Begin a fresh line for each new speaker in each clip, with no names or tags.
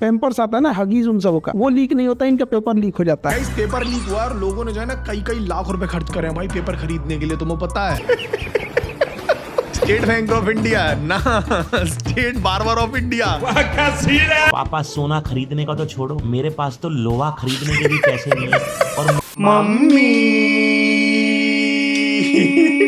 Pampers आता है ना हगीज उन सबों का, वो लीक नहीं होता, इनका पेपर लीक हो जाता है।
इस पेपर लीक हुआ और लोगों ने जो है ना कई लाख रुपए खर्च करे हैं भाई पेपर खरीदने के लिए, तुम्हें पता है? स्टेट बैंक ऑफ इंडिया ना, स्टेट बार ऑफ इंडिया।
पापा सोना खरीदने का तो छोड़ो, मेरे पास तो लोहा खरीदने के भी पैसे नहीं है। और
मम्मी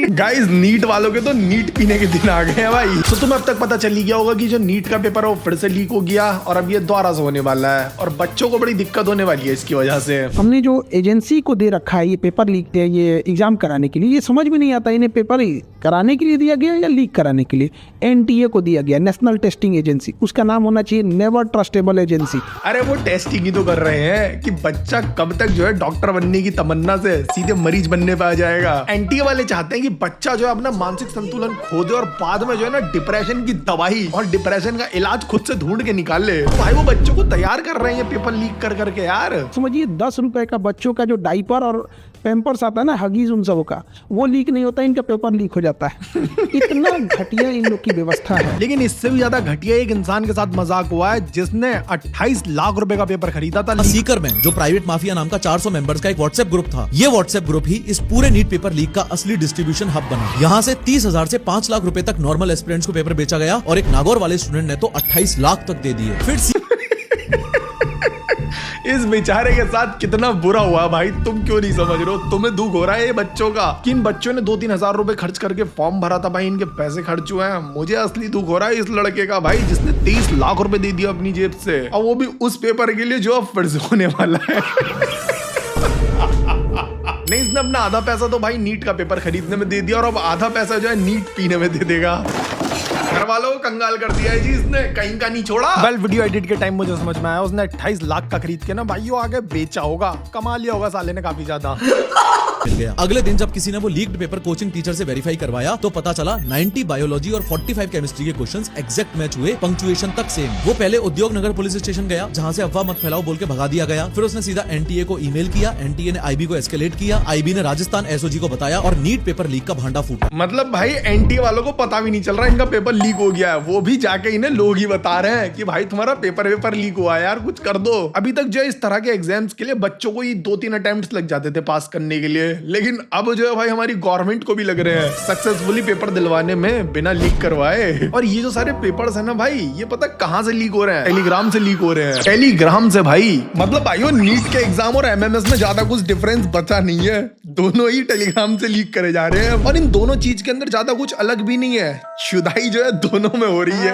गाइस, नीट वालों के तो नीट पीने के दिन आ गए हैं भाई। तो तुम्हें अब तक पता चल ही गया होगा कि जो नीट का पेपर है वो फिर से लीक हो गया और अब ये दोबारा से होने वाला है और बच्चों को बड़ी दिक्कत होने वाली है इसकी वजह से।
हमने जो एजेंसी को दे रखा है ये पेपर लीक है, ये एग्जाम कराने के लिए, ये समझ में नहीं आता इन्हें पेपर कराने के लिए दिया गया या लीक कराने के लिए। एनटीए को दिया गया, नेशनल टेस्टिंग एजेंसी, उसका नाम होना चाहिए नेवर ट्रस्टेबल एजेंसी।
अरे वो टेस्टिंग ही तो कर रहे हैं कि बच्चा कब तक जो है डॉक्टर बनने की तमन्ना से सीधे मरीज बनने पे आ जाएगा। एनटीए वाले चाहते हैं कि बच्चा जो है अपना मानसिक संतुलन खो दे और बाद में जो है ना डिप्रेशन की दवाई और डिप्रेशन का इलाज खुद से ढूंढ के निकाल ले। तो भाई वो बच्चों को तैयार कर रहे हैं पेपर लीक कर करके यार।
समझिए 10 रुपए का बच्चों का जो डाइपर और पैम्पर्स आता है ना हगीज उन सबों का, वो लीक नहीं होता, इनका पेपर लीक हो जाता है। इतना घटिया इन लोग की व्यवस्था है।
लेकिन इससे भी ज्यादा घटिया एक इंसान के साथ मजाक हुआ है जिसने 28 लाख रुपए का पेपर खरीदा था।
सीकर में जो प्राइवेट माफिया नाम का 400 मेंबर्स का एक व्हाट्सएप ग्रुप था, ये व्हाट्सएप ग्रुप ही इस पूरे नीट पेपर लीक का असली डिस्ट्रीब्यूशन हब बना। यहाँ से 30,000 से 5 लाख रुपए तक नॉर्मल एस्पिरेंट्स को पेपर बेचा गया और एक नागौर वाले स्टूडेंट ने तो 28 लाख तक दे दिए। फिर
इस बेचारे के साथ कितना बुरा हुआ भाई, तुम क्यों नहीं समझ रहे हो? तुम्हें दुख हो रहा है ये बच्चों का कि इन बच्चों ने 2-3 हजार रुपए खर्च करके फॉर्म भरा था भाई, इनके पैसे खर्च हुए हैं। मुझे असली दुख हो रहा है इस लड़के का भाई जिसने 23 लाख रुपए दे दिया अपनी जेब से, और वो भी उस पेपर के लिए जो अब फिर से होने वाला है। नहीं, इसने अपना आधा पैसा तो भाई नीट का पेपर खरीदने में दे दिया और अब आधा पैसा जो है नीट पीने में दे देगा। घर वालों को कंगाल कर दिया है जी इसने, कहीं का नहीं छोड़ा। वेल, वीडियो एडिट के टाइम मुझे समझ में आया उसने 28 लाख का खरीद के ना भाइयों आगे बेचा होगा, कमा लिया होगा साले ने काफी ज्यादा।
अगले दिन जब किसी ने वो लीक्ड पेपर कोचिंग टीचर से वेरीफाई करवाया तो पता चला 90 बायोलॉजी और 45 केमिस्ट्री के क्वेश्चंस एग्जैक्ट मैच हुए, पंक्चुएशन तक सेम। वो पहले उद्योग नगर पुलिस स्टेशन गया जहां से अफवाह मत फैलाओ बोल के भगा दिया गया। फिर उसने सीधा एनटीए को ईमेल किया, एनटीए ने आईबी को एस्केलेट किया, आईबी ने राजस्थान एसओजी को बताया और नीट पेपर लीक का भांडा फूटा।
मतलब भाई एनटीए वालों को पता भी नहीं चल रहा इनका पेपर लीक हो गया है, वो भी जाके इन्हें लोग ही बता रहे हैं कि भाई तुम्हारा पेपर लीक हुआ है यार, कुछ कर दो। अभी तक जो है इस तरह के एग्जाम्स के लिए बच्चों को 2-3 अटेम्प्ट्स लग जाते थे पास करने के लिए, लेकिन अब जो है भाई हमारी गवर्नमेंट को भी लग रहे हैं सक्सेसफुली पेपर दिलवाने में बिना लीक करवाए। और ये जो सारे पेपर्स है ना भाई, ये पता कहां से लीक हो रहे हैं? टेलीग्राम से लीक हो रहे हैं। टेलीग्राम से भाई, मतलब भाइयों नीट के एग्जाम और एमएमएस में ज्यादा कुछ डिफरेंस बचा नहीं है, दोनों ही टेलीग्राम से लीक करे जा रहे हैं और इन दोनों चीज के अंदर ज्यादा कुछ अलग भी नहीं है, शुदाई जो है दोनों में हो रही है।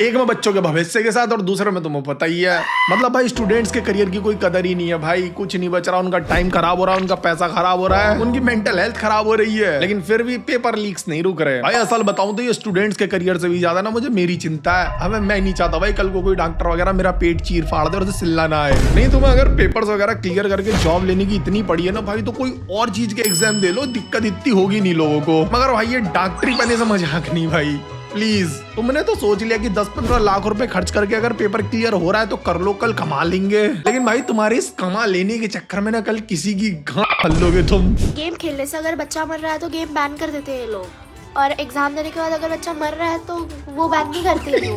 एक में बच्चों के भविष्य के साथ और दूसरे में तुम्हें पता ही है, मतलब भाई स्टूडेंट्स के करियर की कोई कदर ही नहीं है भाई, कुछ नहीं बच रहा, उनका टाइम खराब हो रहा है, उनका पैसा खराब हो रहा है, उनकी मेंटल हेल्थ खराब हो रही है, लेकिन फिर भी पेपर लीक्स नहीं रुक रहे भाई। असल बताऊं तो ये स्टूडेंट्स के करियर से भी ज्यादा ना मुझे मेरी चिंता है। हमें मैं नहीं चाहता भाई कल को कोई डॉक्टर वगैरह मेरा पेट चीर फाड़ दे और उसे सिल्ला ना आए। नहीं, तुम्हें अगर पेपर्स वगैरह क्लियर करके जॉब लेने की इतनी पड़ी है ना भाई, तो कोई और चीज के एग्जाम दे लो, दिक्कत इतनी होगी नहीं लोगों को। मगर भाई ये डॉक्टरी बनने से मजाक नहीं भाई, प्लीज। तुमने तो सोच लिया कि 10-15 लाख रुपए खर्च करके अगर पेपर क्लियर हो रहा है तो कर लो, कल कमा लेंगे, लेकिन भाई तुम्हारे इस कमा लेने के चक्कर में ना कल किसी की गांठ हल लोगे तुम।
गेम खेलने से अगर बच्चा मर रहा है तो गेम बैन कर देते हैं लोग, और एग्जाम देने के बाद अगर बच्चा मर रहा है तो वो बैन नहीं करते लोग।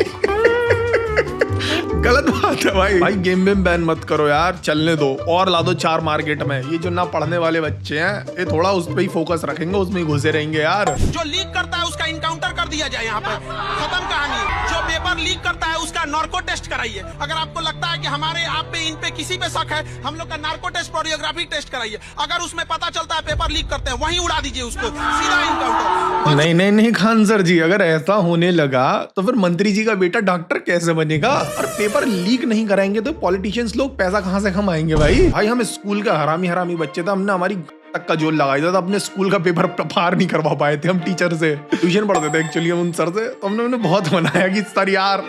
गलत बात है भाई गेम में बैन मत करो यार, चलने दो और ला दो 4 मार्केट में। ये जो ना पढ़ने वाले बच्चे हैं ये थोड़ा उस पे ही फोकस रखेंगे, उसमें ही घुसे रहेंगे यार।
जो लीक करता है उसका इनकाउंटर कर दिया जाए, यहाँ पे खत्म कहानी। जो पेपर लीक करता है उसका नार्को टेस्ट कराइए। अगर आपको लगता है कि हमारे आप पे इन पे किसी पे शक है, हम लोग का नार्को टेस्ट कोरियोग्राफी टेस्ट कराइए। अगर उसमें पता चलता है पेपर लीक करते हैं, वहीं उड़ा दीजिए उसको, सीधा इनकाउंटर।
नहीं खान सर जी, अगर ऐसा होने लगा तो फिर मंत्री जी का बेटा डॉक्टर कैसे बनेगा? और पेपर लीक नहीं कराएंगे तो पॉलिटिशियंस लोग पैसा कहां से कमाएंगे भाई हम स्कूल का हरामी बच्चे थे, हमने हमारी तक का जोर लगाया था, अपने स्कूल का पेपर पार नहीं करवा पाए थे हम टीचर से, ट्यूशन पढ़ते थे एक्चुअली हम उन सर से, तो हमने उन्हें बहुत मनाया कि सर यार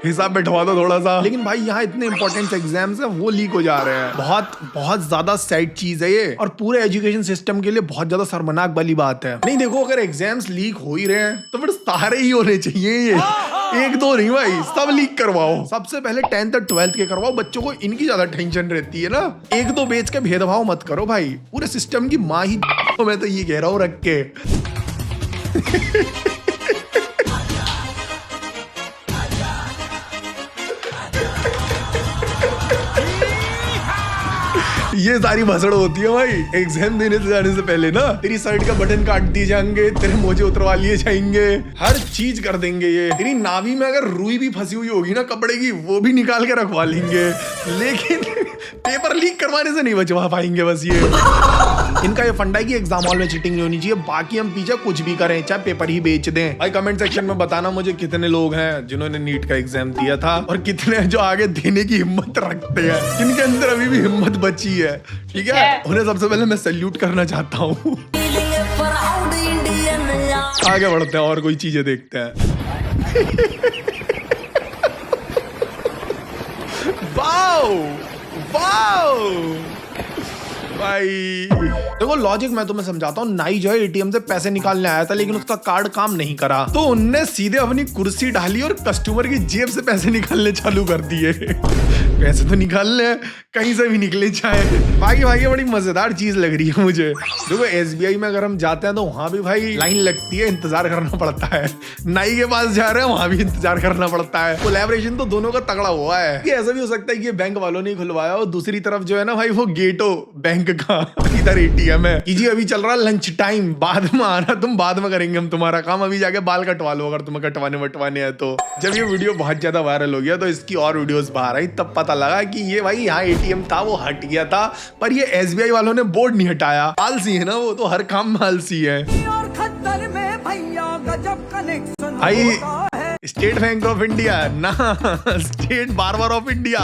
हिसाब बैठवा दो थोड़ा सा, लेकिन भाई यहाँ इतने इंपॉर्टेंट एग्जाम्स हैं वो लीक हो जा रहे हैं। बहुत ज्यादा सैड चीज है ये और पूरे एजुकेशन सिस्टम के लिए बहुत ज्यादा शर्मनाक वाली बात है। नहीं देखो, अगर एग्जाम्स लीक हो ही रहे हैं तो फिर सारे ही होने चाहिए, ये 1-2 नहीं भाई, सब लीक करवाओ। सबसे पहले 10th और 12th के करवाओ, बच्चों को इनकी ज्यादा टेंशन रहती है ना। 1-2 बेच के भेदभाव मत करो भाई, पूरे सिस्टम की माँ ही मैं तो ये कह रहा हूँ रख के। ये सारी भसड़ होती है भाई एग्जाम देने से जाने से पहले ना। तेरी शर्ट का बटन काट दिए जाएंगे, तेरे मोजे उतरवा लिए जाएंगे, हर चीज कर देंगे ये। तेरी नावी में अगर रुई भी फंसी हुई होगी ना कपड़े की, वो भी निकाल के रखवा लेंगे, लेकिन पेपर लीक करवाने से नहीं बचवा पाएंगे बस ये। इनका ये फंडा है कि एग्जाम हॉल में चीटिंग नहीं होनी चाहिए, बाकी हम पीछे कुछ भी करें, चाहे पेपर ही बेच दें। भाई कमेंट सेक्शन में बताना मुझे कितने लोग हैं जिन्होंने नीट का एग्जाम दिया था और कितने जो आगे देने की हिम्मत रखते हैं, जिनके अंदर अभी भी हिम्मत बची है। ठीक है, उन्हें सबसे पहले मैं सैल्यूट करना चाहता हूँ। आगे बढ़ते हैं और कोई चीजें देखते हैं। वाओ वाओ भाई देखो लॉजिक मैं तुम्हें समझाता हूँ। नाई जो है एटीएम से पैसे निकालने आया था, लेकिन उसका कार्ड काम नहीं करा, तो उनने सीधे अपनी कुर्सी डाली और कस्टमर की जेब से पैसे निकालने चालू कर दिए। पैसे तो निकालने हैं, कहीं से भी निकले चाहे। बाकी भाई ये बड़ी मजेदार चीज लग रही है मुझे। देखो एसबीआई में अगर हम जाते हैं तो वहां भी भाई लाइन लगती है, इंतजार करना पड़ता है। नाई के पास जा रहे हैं, वहां भी इंतजार करना पड़ता है। कोलैबोरेशन तो दोनों का तगड़ा हुआ है। ये ऐसा भी हो सकता है कि ये बैंक वालों ने खुलवाया और दूसरी तरफ जो है ना भाई वो गेट हो बैंक का, इधर एटीएम है कि जी अभी चल रहा लंच टाइम, बाद में आना, तुम बाद में करेंगे हम तुम्हारा काम, अभी जाके बाल कटवा लो अगर तुम्हें कटवाने हैं तो। जब ये वीडियो बहुत ज्यादा वायरल हो गया तो इसकी और वीडियोस बाहर आई, तब पता लगा कि ये भाई यहाँ एटीएम था वो हट गया था, पर ये एसबीआई वालों ने बोर्ड नहीं हटाया। आलसी है ना वो, तो हर काम में आलसी है भाई। स्टेट बैंक ऑफ इंडिया ना, स्टेट बार्बर ऑफ इंडिया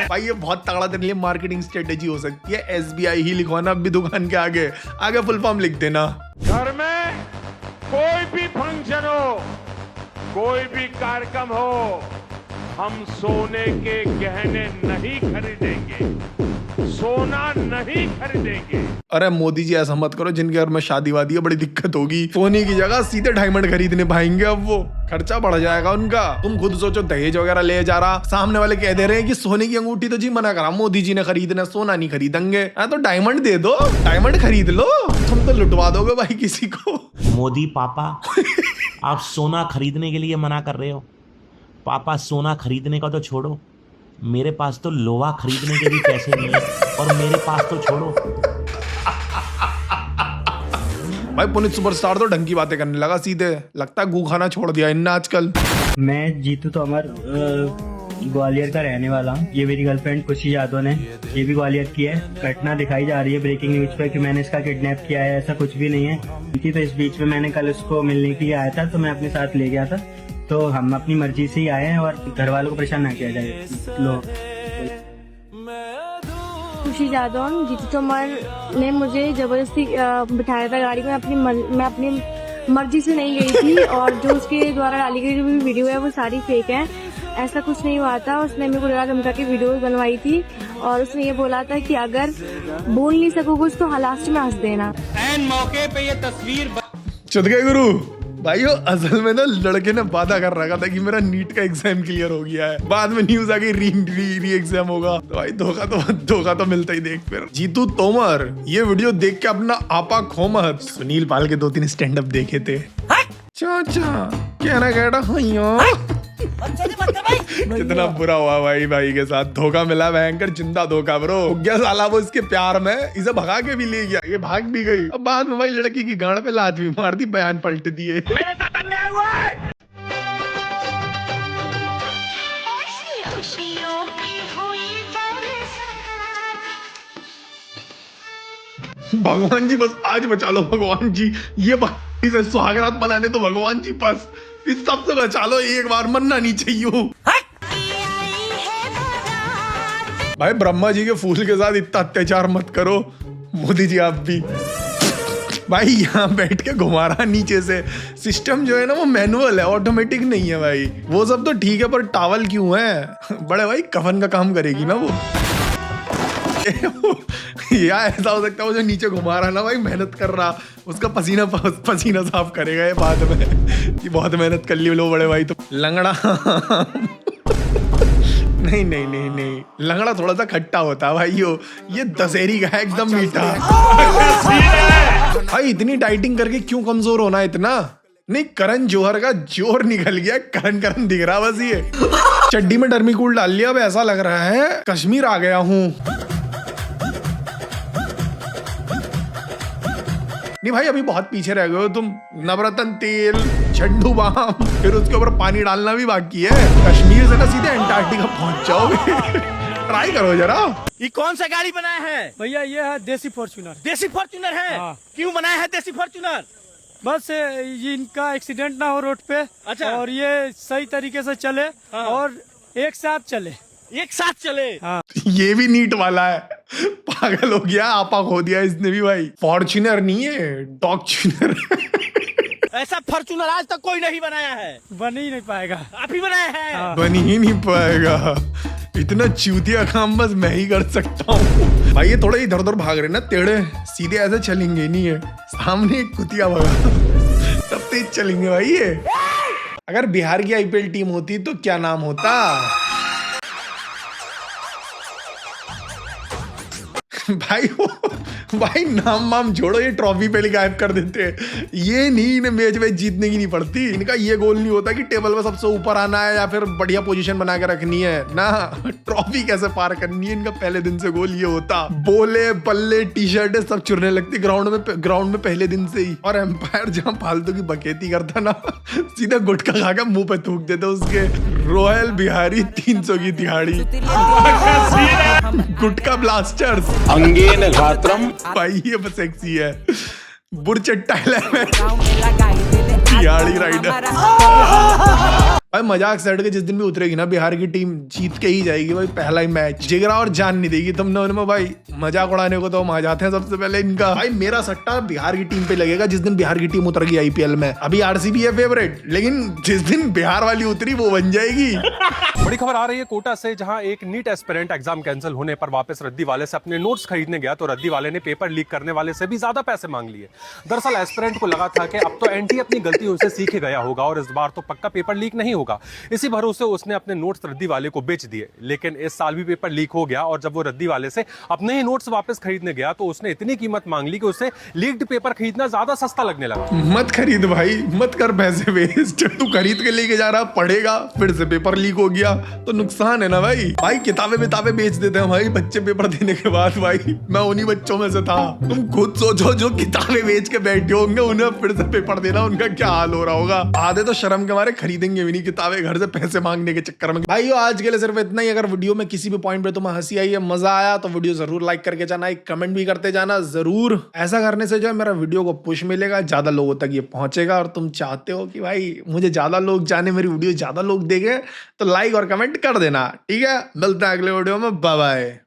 भाई। ये बहुत तगड़ा तेरे लिए मार्केटिंग स्ट्रेटेजी हो सकती है। एसबीआई ही लिखवाना अब भी दुकान के आगे, आगे फुल फॉर्म लिख देना।
घर में कोई भी फंक्शन हो, कोई भी कार्यक्रम हो, हम सोने के गहने नहीं खरीदेंगे, सोना नहीं खरीदेंगे।
अरे मोदी जी ऐसा मत करो, जिनके घर में शादी वादी है बड़ी दिक्कत होगी, सोने की जगह सीधे डायमंड खरीदने पाएंगे, अब वो खर्चा बढ़ जाएगा उनका। तुम खुद सोचो, दहेज वगैरह ले जा रहा, सामने वाले कह दे रहे हैं कि सोने की अंगूठी तो जी मना करा मोदी जी ने खरीदना, सोना नहीं खरीदेंगे। तो डायमंड दे दो, डायमंड खरीद लो, तुम तो लुटवा दोगे भाई किसी को।
मोदी पापा आप सोना खरीदने के लिए मना कर रहे हो। पापा सोना खरीदने का तो छोड़ो, मेरे पास तो लोहा खरीदने के भी पैसे नहीं है, और मेरे पास तो छोड़ो।
भाई पुनीत सुपरस्टार तो ढंग की बातें करने लगा सीधे, लगता है गू खाना छोड़ दिया इनने आजकल।
मैं जीतू तोमर ग्वालियर का रहने वाला हूँ। ये मेरी गर्लफ्रेंड खुशी यादव ने, ये भी ग्वालियर की है। घटना दिखाई जा रही है ब्रेकिंग न्यूज पे कि मैंने इसका किडनैप किया है, ऐसा कुछ भी नहीं है। तो इस बीच में मैंने कल उसको मिलने के लिए आया था, तो मैं अपने साथ ले गया था। तो हम अपनी मर्जी से ही आए हैं और घर वालों को परेशान ना किया जाए।
खुशी यादव, जीतू तोमर ने मुझे जबरदस्ती बिठाया था गाड़ी में। मैं अपनी मर्जी से नहीं गई थी, और जो उसके द्वारा डाली गई जो भी वीडियो है वो सारी फेक है, ऐसा कुछ नहीं हुआ था। उसने मेरे को डरा धमका के वीडियो बनवाई थी, और उसने ये बोला था कि अगर बोल नहीं सको कुछ तो लास्ट में हंस देना।
एन मौके पे ये तस्वीर
चुद गए गुरु भाई। असल में ना लड़के ने वादा कर रखा था कि मेरा नीट का एग्जाम क्लियर हो गया है, बाद में न्यूज आ गई री एग्जाम होगा, तो भाई धोखा तो मिलता ही। देख फिर जीतू तोमर, ये वीडियो देख के अपना आपा खो मत। सुनील पाल के 2-3 स्टैंड अप देखे थे। चाचा कहना कितना बुरा हुआ भाई के साथ, धोखा मिला भयंकर, जिंदा धोखा ब्रो। गया साला वो इसके प्यार में, इसे भगा के भी ले गया, ये भाग भी गई। अब बाद में भाई लड़की की गांड पे लात भी मार दी, बयान पलट दिए। भगवान जी बस आज बचा लो भगवान जी, ये इसे सुहागरात बनाने तो भगवान जी बस इस सब से बचा लो, एक बार मरना नहीं चाहिए। भाई ब्रह्मा जी के फूल के साथ इतना अत्याचार मत करो, मोदी जी आप भी। भाई यहाँ बैठ के घुमा रहा नीचे से, सिस्टम जो है ना वो मैनुअल है, ऑटोमेटिक नहीं है भाई। वो सब तो ठीक है, पर टावल क्यों है बड़े भाई, कफन का काम करेगी ना वो। या ऐसा हो सकता है वो जो नीचे घुमा रहा ना भाई, मेहनत कर रहा, उसका पसीना साफ करेगा ये बाद में कि बहुत मेहनत कर ली लो बड़े भाई। तो लंगड़ा नहीं, लंगड़ा थोड़ा सा खट्टा होता है भाई, ये दशहरी का है एकदम मीठा। भाई इतनी डाइटिंग करके क्यों कमजोर होना इतना? नहीं, करण जौहर का जोर निकल गया, करण दिख रहा बस। ये चड्डी में डर्मीकूल डाल लिया, अब ऐसा लग रहा है कश्मीर आ गया हूँ। नहीं भाई अभी बहुत पीछे रह गए हो तुम। नवरत्न तेल, झंडू बाम, फिर उसके ऊपर पानी डालना भी बाकी है। कश्मीर से ना सीधे अंटार्कटिका पहुंच जाओगे। ट्राई करो जरा।
ये कौन सा गाड़ी बनाया है
भैया ये है देसी फॉर्च्यूनर।
देसी फॉर्च्यूनर है। क्यों बनाया है देसी फॉर्च्यूनर?
बस ये इनका एक्सीडेंट ना हो रोड पे।
अच्छा।
और ये सही तरीके से चले और एक साथ चले।
एक साथ चले।
ये भी नीट वाला है। पागल हो गया, आपा खो दिया इसने भी भाई। फॉर्च्यूनर नहीं है, डॉगच्यूनर।
ऐसा फॉर्च्यूनर आज तक कोई नहीं बनाया है।
बन ही नहीं पाएगा।
आप ही बनाया है।
बन ही नहीं पाएगा। इतना चूतिया काम बस मैं ही कर सकता हूँ। भाई ये थोड़ा इधर उधर भाग रहे ना टेढ़े, सीधे ऐसे चलेंगे नहीं है। सामने एक कुतिया भगा, तब तेज चलेंगे भाई ये। अगर बिहार की आईपीएल टीम होती तो क्या नाम होता? भाई नाम वाम छोड़ो, ये ट्रॉफी पहले गायब कर देते हैं। ये नहीं, इन्हें मैच में जीतने की नहीं पड़ती। इनका ये गोल नहीं होता कि टेबल में सबसे ऊपर आना है या फिर बढ़िया पोजीशन बना के रखनी है ना, ट्रॉफी कैसे पार करनी है। इनका पहले दिन से गोल ये होता। बोले बल्ले टी शर्टें सब चुरने लगती ग्राउंड में पहले दिन से ही। और एम्पायर जहां फालतू की बकेती करता ना, सीधा गुटखा खा के मुंह पे थूक देते उसके। रॉयल बिहारी 300 की दिहाड़ी। गुटखा ब्लास्टर्स अंगेन घात्रम। भाई ये बस सेक्सी है। बुरचट्टा 11 दिहाड़ी राइडर। भाई मजाक सेट के जिस दिन भी उतरेगी ना बिहार की टीम, जीत के ही जाएगी भाई। पहला ही मैच जिगरा और जान नहीं देगी तुमने उनमें भाई। मजाक उड़ाने को तो हम आ जाते हैं सबसे पहले इनका। भाई मेरा सट्टा बिहार की टीम पे लगेगा जिस दिन बिहार की टीम उतर गई आईपीएल में। अभी आरसीबी है फेवरेट, लेकिन जिस दिन बिहार वाली उतरी वो बन जाएगी।
बड़ी खबर आ रही है कोटा से, जहां एक नीट एस्पिरेंट एग्जाम कैंसिल होने पर वापस रद्दी वाले से अपने नोट्स खरीदने गया तो रद्दी वाले ने पेपर लीक करने वाले से भी ज्यादा पैसे मांग लिए। दरअसल एस्पिरेंट को लगा था कि अब तो एनटी अपनी गलतियों से सीख गया होगा और इस बार तो पक्का पेपर लीक नहीं होगा। इसी भरोसे उसने अपने नोट्स रद्दी वाले को बेच दिए। लेकिन इस साल भी पेपर लीक हो गया और जब वो रद्दी वाले से अपने ही नोट्स वापस खरीदने गया तो उसने इतनी कीमत मांग ली कि उसे लीक्ड पेपर खरीदना ज्यादा सस्ता लगने लगा।
मत खरीद भाई, मत कर पैसे वेस्ट। तू खरीद के लेके जा रहा, पढ़ेगा, फिर से पेपर लीक हो गया तो नुकसान है ना भाई। भाई किताबें बेच देते हैं भाई बच्चे पेपर देने के बाद। भाई मैं उन्हीं बच्चों में से था। तुम खुद सोचो जो किताबें बेच के बैठे होंगे, उन्हें फिर से पेपर देना, उनका क्या हाल हो रहा होगा। आधे तो शर्म के मारे खरीदेंगे भी नहीं किताबें घर से पैसे मांगने के चक्कर में। भाई आज के लिए सिर्फ इतना ही। अगर वीडियो में किसी भी पॉइंट पे तुम्हें हंसी आई है, मजा आया, तो वीडियो जरूर लाइक करके जाना, एक कमेंट भी करते जाना जरूर। ऐसा करने से जो है मेरा वीडियो को पुश मिलेगा, ज्यादा लोगों तक ये पहुंचेगा। और तुम चाहते हो कि भाई मुझे ज्यादा लोग जाने, मेरी वीडियो ज्यादा लोग देखें, तो लाइक और कमेंट कर देना। ठीक है, मिलते हैं अगले वीडियो में। Bye bye.